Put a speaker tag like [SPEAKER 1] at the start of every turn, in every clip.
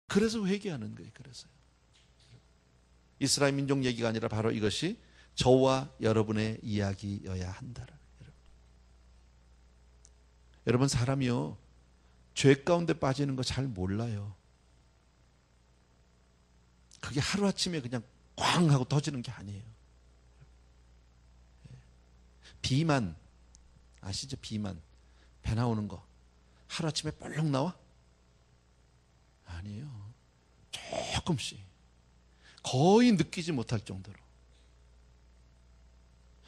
[SPEAKER 1] 그래서 회개하는 거예요. 그래서요. 이스라엘 민족 얘기가 아니라 바로 이것이 저와 여러분의 이야기여야 한다라는 거예요. 여러분, 사람이요, 죄 가운데 빠지는 거 잘 몰라요. 그게 하루아침에 그냥 꽝 하고 터지는 게 아니에요. 비만 아시죠? 비만, 배 나오는 거 하루아침에 볼록 나와? 아니에요. 조금씩, 거의 느끼지 못할 정도로.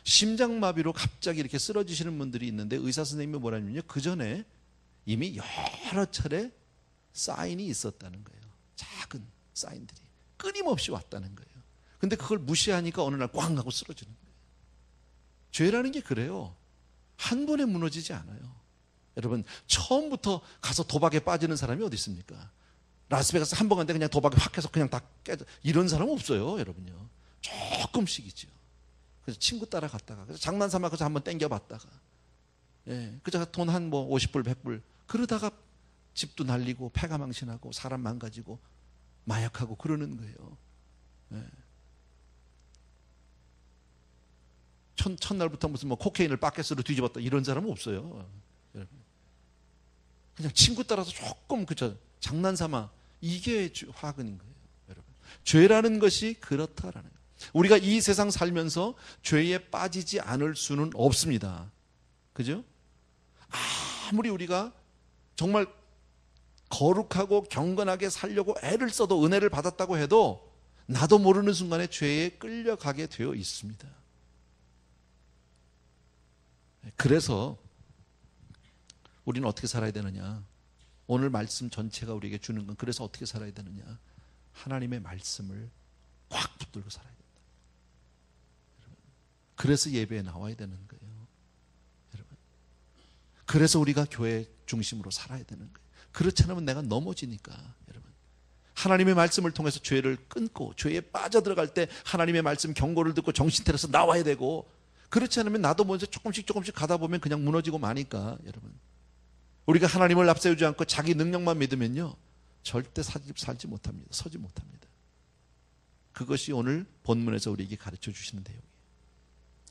[SPEAKER 1] 심장마비로 갑자기 이렇게 쓰러지시는 분들이 있는데 의사 선생님이 뭐라냐면요, 그 전에 이미 여러 차례 사인이 있었다는 거예요. 작은 사인들이 끊임없이 왔다는 거예요. 근데 그걸 무시하니까 어느 날 꽝 하고 쓰러지는 거예요. 죄라는 게 그래요. 한 번에 무너지지 않아요. 여러분, 처음부터 가서 도박에 빠지는 사람이 어디 있습니까? 라스베가스 한 번 갔는데 그냥 도박에 확 해서 그냥 다 깨져, 이런 사람 없어요. 여러분요, 조금씩이죠. 그래서 친구 따라갔다가, 그래서 장난삼아 그래서 한번 땡겨봤다가, 그저 돈 한 뭐 50불 100불 그러다가 집도 날리고 폐가 망신하고 사람 망가지고 마약하고 그러는 거예요. 첫날부터 무슨 뭐 코케인을 바켓으로 뒤집었다 이런 사람은 없어요. 그냥 친구 따라서 조금 그저 장난삼아, 이게 화근인 거예요. 여러분, 죄라는 것이 그렇다라는 거예요. 우리가 이 세상 살면서 죄에 빠지지 않을 수는 없습니다. 그죠? 아무리 우리가 정말 거룩하고 경건하게 살려고 애를 써도, 은혜를 받았다고 해도 나도 모르는 순간에 죄에 끌려가게 되어 있습니다. 그래서 우리는 어떻게 살아야 되느냐? 오늘 말씀 전체가 우리에게 주는 건, 그래서 어떻게 살아야 되느냐? 하나님의 말씀을 꽉 붙들고 살아야 된다. 여러분, 그래서 예배에 나와야 되는 거예요. 여러분, 그래서 우리가 교회 중심으로 살아야 되는 거예요. 그렇지 않으면 내가 넘어지니까. 여러분, 하나님의 말씀을 통해서 죄를 끊고 죄에 빠져들어갈 때 하나님의 말씀 경고를 듣고 정신 차려서 나와야 되고, 그렇지 않으면 나도 먼저 조금씩 가다 보면 그냥 무너지고 마니까. 여러분, 우리가 하나님을 앞세우지 않고 자기 능력만 믿으면요, 절대 살지 못합니다. 서지 못합니다. 그것이 오늘 본문에서 우리에게 가르쳐 주시는 내용이에요.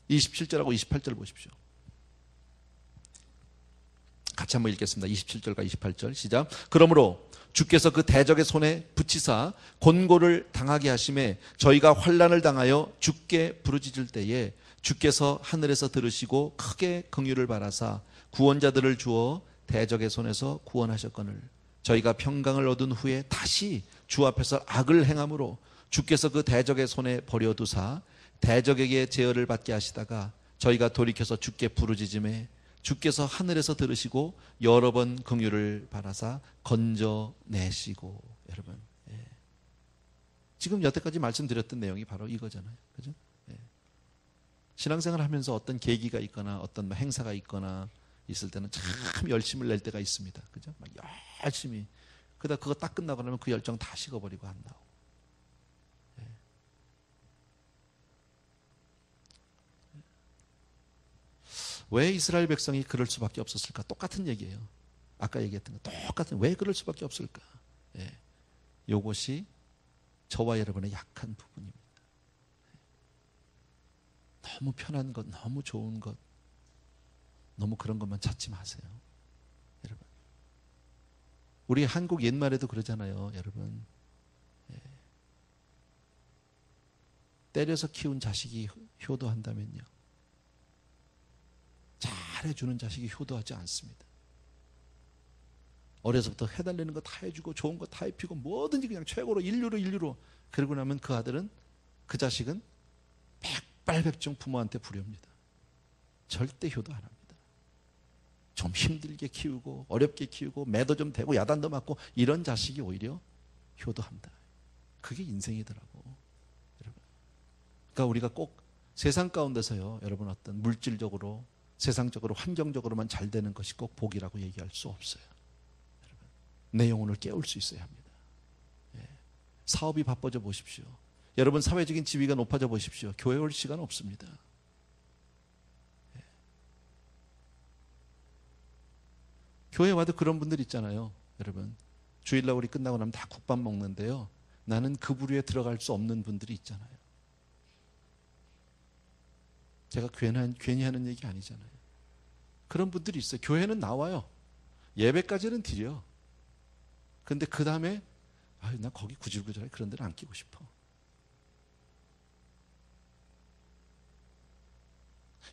[SPEAKER 1] 27절하고 28절 보십시오. 같이 한번 읽겠습니다. 27절과 28절 시작. 그러므로 주께서 그 대적의 손에 붙이사 곤고를 당하게 하심에 저희가 환난을 당하여 주께 부르짖을 때에 주께서 하늘에서 들으시고 크게 긍휼을 바라사 구원자들을 주어 대적의 손에서 구원하셨거늘 저희가 평강을 얻은 후에 다시 주 앞에서 악을 행함으로 주께서 그 대적의 손에 버려두사 대적에게 제어를 받게 하시다가 저희가 돌이켜서 주께 부르짖음에 주께서 하늘에서 들으시고 여러 번 긍휼을 바라사 건져내시고. 여러분, 지금 여태까지 말씀드렸던 내용이 바로 이거잖아요. 그죠? 신앙생활 하면서 어떤 계기가 있거나 어떤 행사가 있거나 있을 때는 참 열심을 낼 때가 있습니다. 그죠? 막 열심히. 그러다 그거 딱 끝나고 나면 그 열정 다 식어버리고 한다고. 왜 이스라엘 백성이 그럴 수밖에 없었을까? 똑같은 얘기예요. 아까 얘기했던 거 똑같은, 왜 그럴 수밖에 없을까? 이것이 저와 여러분의 약한 부분입니다. 너무 편한 것, 너무 좋은 것, 너무 그런 것만 찾지 마세요. 여러분, 우리 한국 옛말에도 그러잖아요. 여러분, 때려서 키운 자식이 효도한다면요, 잘해주는 자식이 효도하지 않습니다. 어려서부터 해달라는 거 다 해주고 좋은 거 다 입히고 뭐든지 그냥 최고로 인류로 그러고 나면 그 아들은, 그 자식은 백발백중 부모한테 불효입니다. 절대 효도 안 합니다. 좀 힘들게 키우고 어렵게 키우고 매도 좀 대고 야단도 맞고 이런 자식이 오히려 효도한다. 그게 인생이더라고. 여러분, 그러니까 우리가 꼭 세상 가운데서요, 여러분, 어떤 물질적으로 세상적으로 환경적으로만 잘 되는 것이 꼭 복이라고 얘기할 수 없어요. 여러분, 내 영혼을 깨울 수 있어야 합니다. 사업이 바빠져 보십시오. 여러분, 사회적인 지위가 높아져 보십시오. 교회 올 시간 없습니다. 교회 와도 그런 분들 있잖아요. 여러분, 주일날 우리 끝나고 나면 다 국밥 먹는데요. 나는 그 부류에 들어갈 수 없는 분들이 있잖아요. 제가 괜히 하는 얘기 아니잖아요. 그런 분들이 있어요. 교회는 나와요. 예배까지는 드려. 근데 그 다음에 나 거기 구질구질하게 그런 데는 안 끼고 싶어.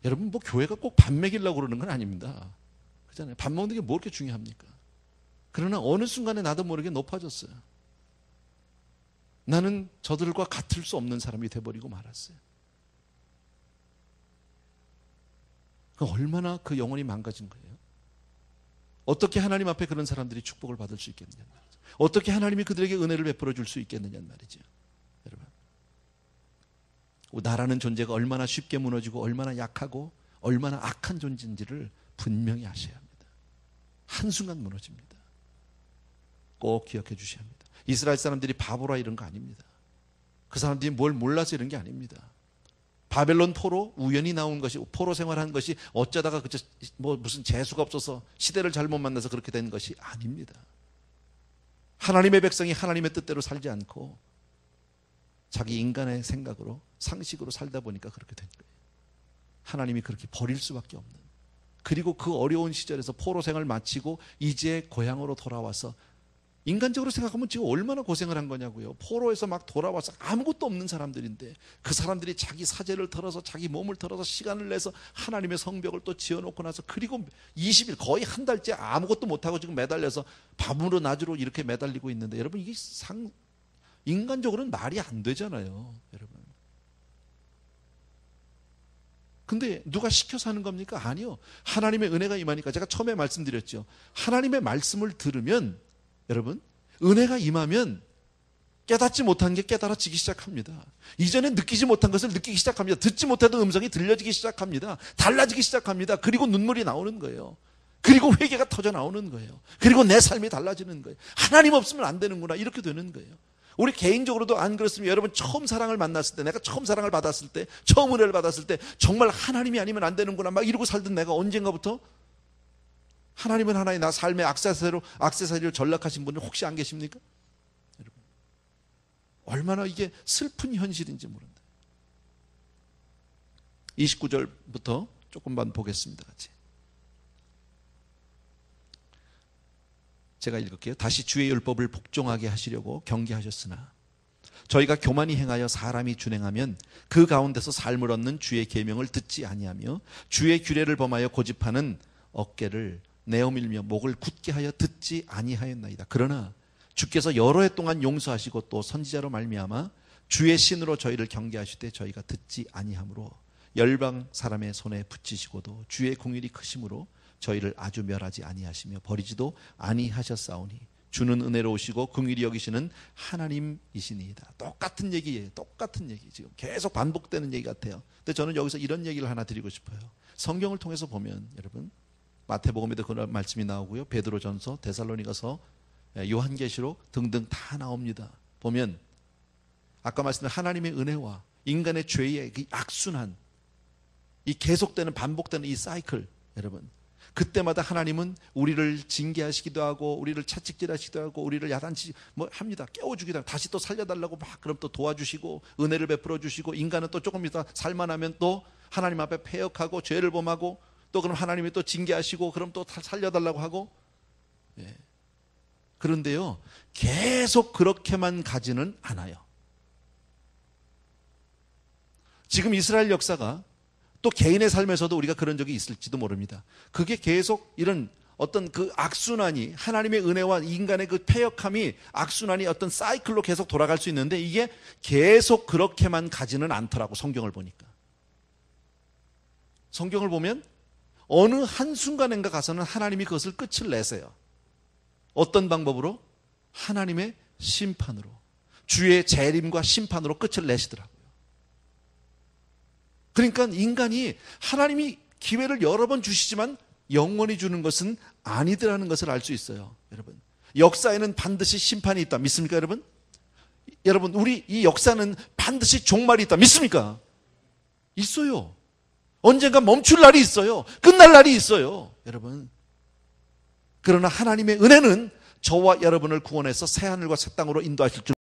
[SPEAKER 1] 여러분 뭐 교회가 꼭 밥 먹이려고 그러는 건 아닙니다. 그렇잖아요. 밥 먹는 게 뭐 그렇게 중요합니까? 그러나 어느 순간에 나도 모르게 높아졌어요. 나는 저들과 같을 수 없는 사람이 돼버리고 말았어요. 얼마나 그 영혼이 망가진 거예요. 어떻게 하나님 앞에 그런 사람들이 축복을 받을 수 있겠느냐 말이죠. 어떻게 하나님이 그들에게 은혜를 베풀어 줄 수 있겠느냐 말이죠. 여러분, 나라는 존재가 얼마나 쉽게 무너지고 얼마나 약하고 얼마나 악한 존재인지를 분명히 아셔야 합니다. 한순간 무너집니다. 꼭 기억해 주셔야 합니다. 이스라엘 사람들이 바보라 이런 거 아닙니다. 그 사람들이 뭘 몰라서 이런 게 아닙니다. 바벨론 포로 우연히 나온 것이, 포로 생활한 것이 어쩌다가 뭐 무슨 재수가 없어서 시대를 잘못 만나서 그렇게 된 것이 아닙니다. 하나님의 백성이 하나님의 뜻대로 살지 않고 자기 인간의 생각으로 상식으로 살다 보니까 그렇게 된 거예요. 하나님이 그렇게 버릴 수밖에 없는. 그리고 그 어려운 시절에서 포로 생활을 마치고 이제 고향으로 돌아와서 인간적으로 생각하면 지금 얼마나 고생을 한 거냐고요. 포로에서 막 돌아와서 아무것도 없는 사람들인데 그 사람들이 자기 사제를 털어서 자기 몸을 털어서 시간을 내서 하나님의 성벽을 또 지어놓고 나서 그리고 20일 거의 한 달째 아무것도 못하고 지금 매달려서 밤으로 낮으로 이렇게 매달리고 있는데 여러분 이게 인간적으로는 말이 안 되잖아요. 여러분. 근데 누가 시켜서 하는 겁니까? 아니요. 하나님의 은혜가 임하니까 제가 처음에 말씀드렸죠. 하나님의 말씀을 들으면 여러분 은혜가 임하면 깨닫지 못한 게 깨달아지기 시작합니다. 이전에 느끼지 못한 것을 느끼기 시작합니다. 듣지 못하던 음성이 들려지기 시작합니다. 달라지기 시작합니다. 그리고 눈물이 나오는 거예요. 그리고 회개가 터져 나오는 거예요. 그리고 내 삶이 달라지는 거예요. 하나님 없으면 안 되는구나 이렇게 되는 거예요. 우리 개인적으로도 안 그렇습니까? 여러분 처음 사랑을 만났을 때, 내가 처음 사랑을 받았을 때, 처음 은혜를 받았을 때 정말 하나님이 아니면 안 되는구나 막 이러고 살던 내가 언젠가부터 하나님은 하나님, 나 삶의 액세서리를 전락하신 분은 혹시 안 계십니까? 여러분, 얼마나 이게 슬픈 현실인지 모른다. 29절부터 조금만 보겠습니다. 같이. 제가 읽을게요. 다시 주의 율법을 복종하게 하시려고 경계하셨으나 저희가 교만히 행하여 사람이 준행하면 그 가운데서 삶을 얻는 주의 계명을 듣지 아니하며 주의 규례를 범하여 고집하는 어깨를 내어밀며 목을 굳게 하여 듣지 아니하였나이다. 그러나 주께서 여러 해 동안 용서하시고 또 선지자로 말미암아 주의 신으로 저희를 경계하시되 저희가 듣지 아니하므로 열방 사람의 손에 붙이시고도 주의 공일이 크심으로 저희를 아주 멸하지 아니하시며 버리지도 아니하셨사오니 주는 은혜로우시고 긍휼히 여기시는 하나님이시니이다. 똑같은 얘기예요. 똑같은 얘기. 지금 계속 반복되는 얘기 같아요. 근데 저는 여기서 이런 얘기를 하나 드리고 싶어요. 성경을 통해서 보면 여러분 마태복음에도 그런 말씀이 나오고요. 베드로전서, 데살로니가서, 요한계시록 등등 다 나옵니다. 보면 아까 말씀드린 하나님의 은혜와 인간의 죄의 그 악순환, 이 계속되는 반복되는 이 사이클, 여러분 그때마다 하나님은 우리를 징계하시기도 하고 우리를 채찍질하시기도 하고 우리를 야단치 뭐 합니다. 깨워주기도 하고 다시 또 살려달라고 막 그럼 또 도와주시고 은혜를 베풀어 주시고 인간은 또 조금 있다 살만하면 또 하나님 앞에 패역하고 죄를 범하고 또 그럼 하나님이 또 징계하시고 그럼 또 살려달라고 하고 그런데요 계속 그렇게만 가지는 않아요. 지금 이스라엘 역사가 또 개인의 삶에서도 우리가 그런 적이 있을지도 모릅니다. 그게 계속 이런 어떤 그 악순환이 하나님의 은혜와 인간의 그 패역함이 악순환이 어떤 사이클로 계속 돌아갈 수 있는데 이게 계속 그렇게만 가지는 않더라고. 성경을 보니까. 성경을 보면 어느 한순간인가 가서는 하나님이 그것을 끝을 내세요. 어떤 방법으로? 하나님의 심판으로. 주의 재림과 심판으로 끝을 내시더라고요. 그러니까 인간이 하나님이 기회를 여러 번 주시지만 영원히 주는 것은 아니더라는 것을 알 수 있어요. 여러분 역사에는 반드시 심판이 있다. 믿습니까 여러분? 여러분 우리 이 역사는 반드시 종말이 있다. 믿습니까? 있어요. 언젠가 멈출 날이 있어요. 끝날 날이 있어요. 여러분 그러나 하나님의 은혜는 저와 여러분을 구원해서 새 하늘과 새 땅으로 인도하실 줄